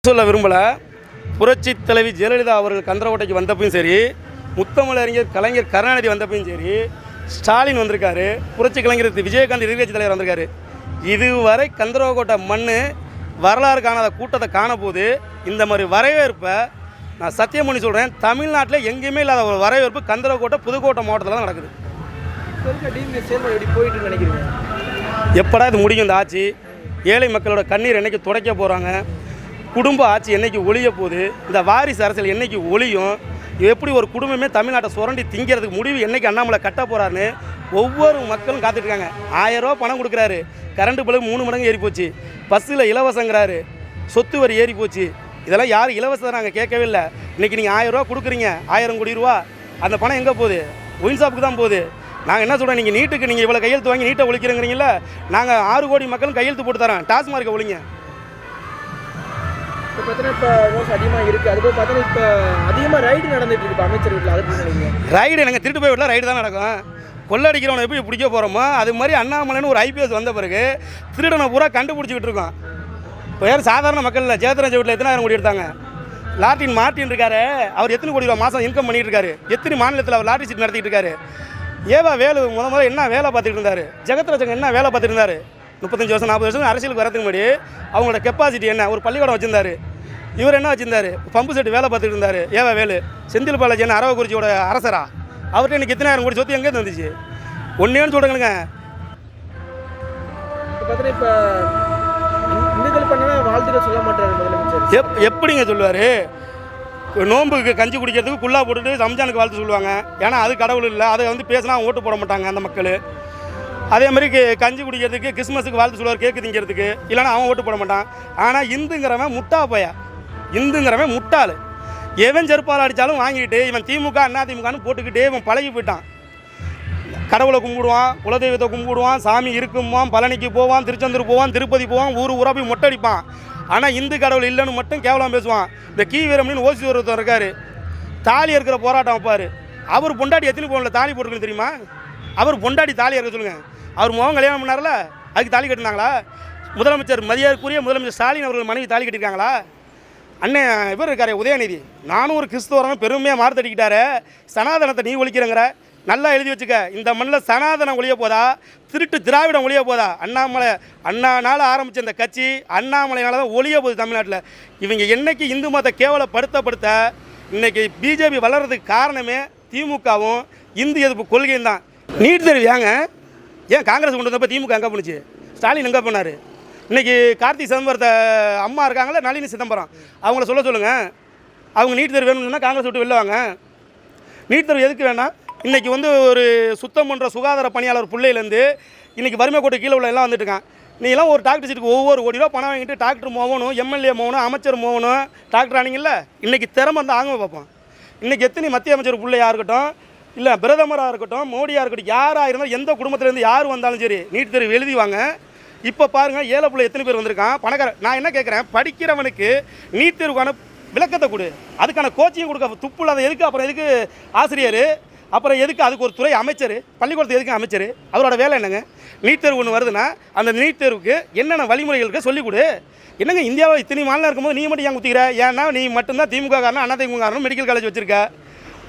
சொல்ல விரும்பல. புரட்சி தலைவி ஜெயலலிதா அவர்கள் கந்தரகோட்டைக்கு வந்தப்பையும் சரி, முத்தமிழறிஞர் கலைஞர் கருணாநிதி வந்தப்பையும் சரி, ஸ்டாலின் வந்திருக்காரு, புரட்சி கலைஞர் விஜயகாந்த் எதிர்க்கட்சி தலைவர் வந்திருக்காரு. இதுவரை கந்தரகோட்டை மண் வரலாறு காணாத கூட்டத்தை காணப்போது. இந்த மாதிரி வரவேற்பை நான் சத்தியம் பண்ணி சொல்கிறேன், தமிழ்நாட்டில் எங்கேயுமே இல்லாத ஒரு வரவேற்பு கந்தரகோட்டை புதுக்கோட்டை மாவட்டத்தில் தான் நடக்குது. எப்படா இது முடியும் இந்த ஆட்சி? ஏழை மக்களோட கண்ணீர் என்னைக்கு துடைக்க போகிறாங்க? குடும்ப ஆட்சி என்னைக்கு ஒழிய போகுது? இந்த வாரிசு அரசியல் என்னைக்கு ஒழியும்? எப்படி ஒரு குடும்பமே தமிழ்நாட்டை சுரண்டி திங்கிறதுக்கு முடிவு என்னைக்கு அண்ணாமலை கட்ட போகிறாருன்னு ஒவ்வொரு மக்களும் காத்துட்ருக்காங்க. 1000 ரூபா பணம் கொடுக்குறாரு, கரண்ட் பில்லு 3 மடங்கு ஏறி போச்சு, பஸ்ஸில் இலவசங்கிறாரு, சொத்து வரி ஏறி போச்சு. இதெல்லாம் யாரும் இலவசத்தை நாங்கள் கேட்கவே இல்லை. இன்றைக்கி நீங்கள் 1000 ரூபா கொடுக்குறீங்க, 1000 கோடி ரூபா, அந்த பணம் எங்கே போகுது? ஒயின் ஷாப்புக்கு தான் போகுது. நாங்கள் என்ன சொல்கிறோம், நீங்கள் நீட்டுக்கு நீங்கள் இவ்வளோ கையெழுத்து வாங்கி நீட்டை ஒழிக்கிறீங்களா? நாங்கள் 6 கோடி மக்களும் கையெழுத்து போட்டு தரோம், டாஸ்மார்க்கை ஒழிங்க. இப்போ பார்த்தீங்கன்னா இப்போ நோஸ் அதிகமாக இருக்குது. அதுபோல் பார்த்தீங்கன்னா இப்போ அதிகமாக ரைடு நடந்துட்டு இருக்கு இப்போ அமைச்சர் வீட்டில். அதுக்கு நினைக்கிறீங்க? ரைடு எனக்கு திருட்டு போய் விடல, ரைடு தான் நடக்கும். கொள்ளடிக்கிறவனை எப்படி பிடிக்க போகிறோமோ அது மாதிரி அண்ணாமலைன்னு ஒரு ஐபிஎஸ் வந்த பிறகு திருடனை பூரா கண்டுபிடிச்சிக்கிட்டு இருக்கோம். இப்போ யாரும் சாதாரண மக்கள் இல்லை. ஜெயத்ரன் வீட்டில் எத்தனை கோடி எடுத்தாங்க? மார்ட்டின் இருக்காரு, அவர் எத்தனை கோடி ரூபா மாதம் இன்கம் பண்ணிட்டு இருக்காரு? எத்தனை மாநிலத்தில் அவர் லாட்டரி சீட் நடத்திட்டு இருக்காரு? ஏவா வேலு முதல்ல என்ன வேலை பார்த்துட்டு இருந்தார்? ஜெகத்ராஜன் என்ன வேலை பார்த்துட்டு இருந்தார்? 35 வருஷம் 40 வருஷம் அரசியலுக்கு வரதுக்கு முன்னாடி அவங்களோட கெப்பாசிட்டி என்ன? ஒரு பள்ளிக்கூடம் வச்சுருந்தாரு. இவர் என்ன வச்சுருந்தாரு? பம்பு செட்டு வேலை பார்த்துட்டு இருந்தார். ஏவா வேலு செந்தில் பாலாஜி என்ன அரவக்குறிச்சியோட அரசரா? அவர்கிட்ட எனக்கு எத்தனை ஆயிரம் கோடி சொத்து எங்கேருந்து வந்துச்சு? ஒன்றேன்னு சொல்லுங்க. இப்போ இந்துக்கள் பண்ண வாழ்த்துக்கள் சொல்ல மாட்டாரு முதலமைச்சர். எப்படிங்க சொல்லுவார்? நோம்புக்கு கஞ்சி குடிக்கிறதுக்கு குள்ளா போட்டுட்டு ரம்ஜானுக்கு வாழ்த்து சொல்லுவாங்க. ஏன்னா அது கடவுள் இல்லை, அதை வந்து பேசினா ஓட்டு போட மாட்டாங்க அந்த மக்கள். அதே மாதிரி கஞ்சி குடிக்கிறதுக்கு கிறிஸ்மஸுக்கு வாழ்த்து சொல்லுவார், கேக்கு திங்கிறதுக்கு, இல்லைனா அவன் ஓட்டு போட மாட்டான். ஆனால் இந்துங்கிறவன் முட்டா பையா, இந்துங்கிறவன் முட்டாள். எவன் செருப்பால் அடித்தாலும் வாங்கிட்டு இவன் திமுக அண்ணா திமுகன்னு போட்டுக்கிட்டே இவன் பழகி போயிட்டான். கடவுளை கும்பிடுவான், குலதெய்வத்தை கும்பிடுவான், சாமி இருக்குமான், பழனிக்கு போவான், திருச்செந்தூர் போவான், திருப்பதி போவான், ஊராக போய் மொட்டை அடிப்பான். ஆனால் இந்து கடவுள் இல்லைன்னு மட்டும் கேவலம் பேசுவான். இந்த கீவீரம்னு ஓசி ஒருத்தர் இருக்கார், தாலி இருக்கிற போராட்டம் வைப்பார். அவர் பொண்டாடி எத்தனை பவுனில் தாலி போட்டுருக்குன்னு தெரியுமா? அவர் பொண்டாடி தாலி இருக்க சொல்லுங்கள். அவர் முகம் கல்யாணம் பண்ணார்ல, அதுக்கு தாலி கட்டினாங்களா? முதலமைச்சர் மரியாதைக்குரிய முதலமைச்சர் ஸ்டாலின் அவர்கள் மனைவி தாலி கட்டியிருக்காங்களா? அண்ணன் இவர் இருக்காரு உதயநிதி, நானும் ஒரு கிறிஸ்தவரன் பெருமையாக மாறுத்தடிக்கிட்டாரு. சனாதனத்தை நீ ஒழிக்கிறங்கிற, நல்லா எழுதி வச்சுக்க. இந்த மண்ணில் சனாதனம் ஒழிய போதா, திருட்டு திராவிடம் ஒழிய போதா? அண்ணானால ஆரம்பித்த இந்த கட்சி அண்ணாமலையினால தான் ஒழிய போகுது தமிழ்நாட்டில். இவங்க என்னைக்கு இந்து மதத்தை கேவலப்படுத்த இன்றைக்கி பிஜேபி வளர்கிறதுக்கு காரணமே திமுகவும் இந்து எதிர்ப்பு கொள்கையும் தான். நீட் தேர்வு ஏன் காங்கிரஸ் கொண்டு வந்தப்போ திமுக எங்கே பண்ணுச்சு? ஸ்டாலின் எங்கே பண்ணார்? இன்றைக்கி கார்த்திக் சிதம்பரத்தை அம்மா இருக்காங்களே, நளினி சிதம்பரம், அவங்கள சொல்லுங்கள். அவங்க நீட் தேர்வு வேணும்னா காங்கிரஸ் விட்டு வெளில வாங்க. நீட் தேர்வு எதுக்கு வேணாம்? இன்றைக்கி வந்து ஒரு சுத்தம் பண்ணுற சுகாதார பணியாளர் பிள்ளையிலேருந்து இன்றைக்கி வறுமை கோட்டை கீழே உள்ள எல்லாம் வந்துட்டுருக்கான். நீங்களாம் ஒரு டாக்டர் சீட்டுக்கு ஒவ்வொரு கோடி ரூபா பணம் வாங்கிட்டு டாக்டர் போகணும், எம்எல்ஏ போகணும், அமைச்சர் போகணும், டாக்டர் ஆனீங்கல்ல. இன்றைக்கி திறமை வந்து ஆங்க பார்ப்போம். இன்றைக்கி எத்தனை மத்திய அமைச்சர் பிள்ளையாக இருக்கட்டும், இல்லை பிரதமராக இருக்கட்டும், மோடியாக இருக்கட்டும், யாராக இருந்தாலும் எந்த குடும்பத்திலேருந்து யார் வந்தாலும் சரி நீட் தேர்வு எழுதிவாங்க. இப்போ பாருங்கள், ஏழை பிள்ளை எத்தனை பேர் வந்திருக்கான், பணக்கார. நான் என்ன கேட்குறேன், படிக்கிறவனுக்கு நீட் தேர்வுக்கான விளக்கத்தை கொடு, அதுக்கான கோச்சிங் கொடுக்க துப்பு இல்லாத எதுக்கு? அப்புறம் எதுக்கு ஆசிரியர்? அப்புறம் எதுக்கு அதுக்கு ஒரு துறை அமைச்சர்? பள்ளிக்கூடத்துக்கு எதுக்கு அமைச்சர்? அவரோட வேலை என்னங்க? நீட் தேர்வு ஒன்று வருதுன்னா அந்த நீட் தேர்வுக்கு என்னென்ன வழிமுறைகளுக்கு சொல்லிக் கொடு. என்னங்க இந்தியாவில் இத்தனை மாநிலம் இருக்கும்போது நீ மட்டும் ஏன் குத்திக்கிற? ஏன்னா நீ மட்டும்தான் திமுக காரணம், அண்ணா திமுக காரணம் மெடிக்கல் காலேஜ் வச்சுருக்க.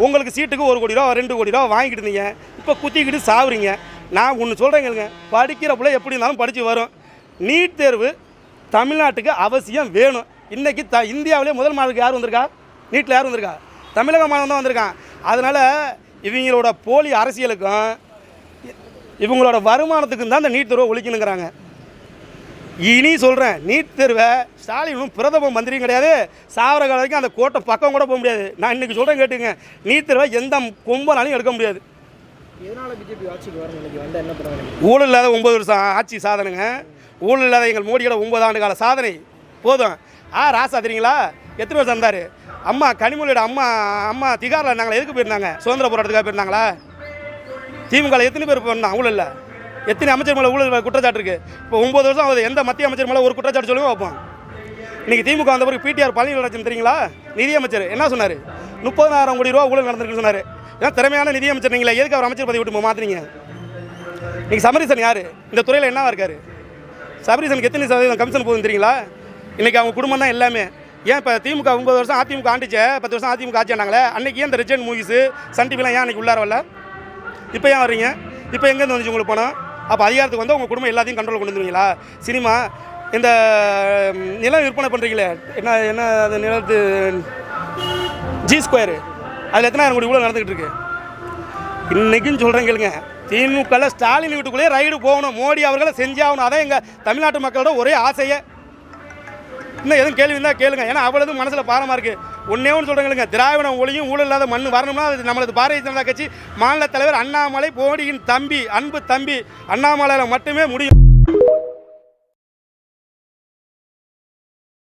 உங்களுக்கு சீட்டுக்கு 1 கோடி ரூபா 2 கோடி ரூபா வாங்கிட்டு இருந்தீங்க, இப்போ குத்திக்கிட்டு சாவுறீங்க. நான் ஒன்று சொல்கிறேங்க, படிக்கிற பிள்ளை எப்படி இருந்தாலும் படித்து வரும். நீட் தேர்வு தமிழ்நாட்டுக்கு அவசியம் வேணும். இன்றைக்கி இந்தியாவிலே முதல் மாநிலத்துக்கு யார் வந்திருக்கா? நீட்டில் யார் வந்திருக்கா? தமிழக மாநிலம் தான் வந்திருக்கான். அதனால் இவங்களோட போலி அரசியலுக்கும் இவங்களோட வருமானத்துக்கும் தான் இந்த நீட் தேர்வை ஒழிக்கணுங்கிறாங்க. இனி சொல்கிறேன், நீட் தேர்வை ஸ்டாலினும் பிரதம மந்திரியும் கிடையாது, சாவர கால வரைக்கும் அந்த கோட்டை பக்கம் கூட போக முடியாது. நான் இன்றைக்கி சொல்கிறேன் கேட்டுங்க, நீட் தேர்வை எந்த கொம்பனாலையும் எடுக்க முடியாது. ஊழல் இல்லாத 9 வருஷம் ஆட்சி சாதனைங்க. ஊழல் இல்லாத எங்கள் மோடியோட 9 ஆண்டு கால சாதனை போதும். ராசா தெரியுங்களா? எத்தனை வருஷம் இருந்தார்? அம்மா கனிமொழியோட அம்மா திகாரில் நாங்கள் எதுக்கு போயிருந்தாங்க? சுதந்திர போராட்டத்துக்காக போயிருந்தாங்களா? திமுக எத்தனை பேர் போயிருந்தாங்க ஊழலில்? எத்தனை அமைச்சர் மேலே ஊழல் குற்றச்சாட்டு இருக்குது? இப்போ 9 வருஷம் ஆகுது, எந்த மத்திய அமைச்சர் மேலே ஒரு குற்றச்சாட்டு சொல்லுங்க வைப்போம். இன்றைக்கி திமுக வந்த பிறகு பிடிஆர் பழனிவேல் தெரியுங்களா? நிதியமைச்சர் என்ன சொன்னார்? 30,000 கோடி ரூபா ஊழல் நடந்திருக்குன்னு சொன்னார். ஏன்னா திறமையான நிதியமைச்சர் நீங்களே, எதுக்கு அவர் அமைச்சர் பதவி விட்டு மாற்றுறீங்க? இன்றைக்கி சபரீசன் யார்? இந்த துறையில் என்னவா இருக்கார்? சபரீசனுக்கு எத்தனை % கமிஷன் போகுதுன்னு தெரியுங்களா? இன்றைக்கி அவங்க குடும்பம் தான் எல்லாமே. ஏன் இப்போ திமுக 9 வருஷம் அதிமுக ஆண்டுச்சு, 10 வருஷம் அதிமுக ஆட்சி ஆனாங்களே, அன்றைக்கி ஏன் இந்த ரிஜன் மூவிஸு சன் டிவிலாம் ஏன் அன்றைக்கி உள்ளார வரல? இப்போ ஏன் வர்றீங்க? இப்போ எங்கேருந்து வந்துச்சு உங்களுக்கு பணம்? அப்போ அதிகாரத்துக்கு வந்து உங்கள் குடும்பம் எல்லாத்தையும் கண்ட்ரோல் கொண்டு வந்துருவீங்களா? சினிமா இந்த நிலம் விற்பனை பண்ணுறீங்களே, என்ன அது நிலத்து ஜி ஸ்கொயரு, அதில் எத்தனாயிரம் கோடி கூட நடந்துக்கிட்டு இருக்கு. இன்றைக்கும் சொல்கிறேன் கேளுங்க, திமுகவில் ஸ்டாலின் வீட்டுக்குள்ளேயே ரைடு போகணும், மோடி அவர்களை செஞ்சாகணும். அதான் எங்கள் தமிழ்நாட்டு மக்களோட ஒரே ஆசையே. இன்னும் எதுவும் கேள்வி இருந்தால் கேளுங்க, ஏன்னா அவ்வளவு மனசில் பாரமாக இருக்குது. ஒன்றே ஒன்று சொல்கிறேங்க, திராவிடம் ஒளியும் ஊழல் இல்லாத மண் வரணும்னா அது நம்மளது பாரதிய ஜனதா கட்சி மாநில தலைவர் அண்ணாமலை, மோடியின் தம்பி, அன்பு தம்பி அண்ணாமலையில் மட்டுமே முடியும்.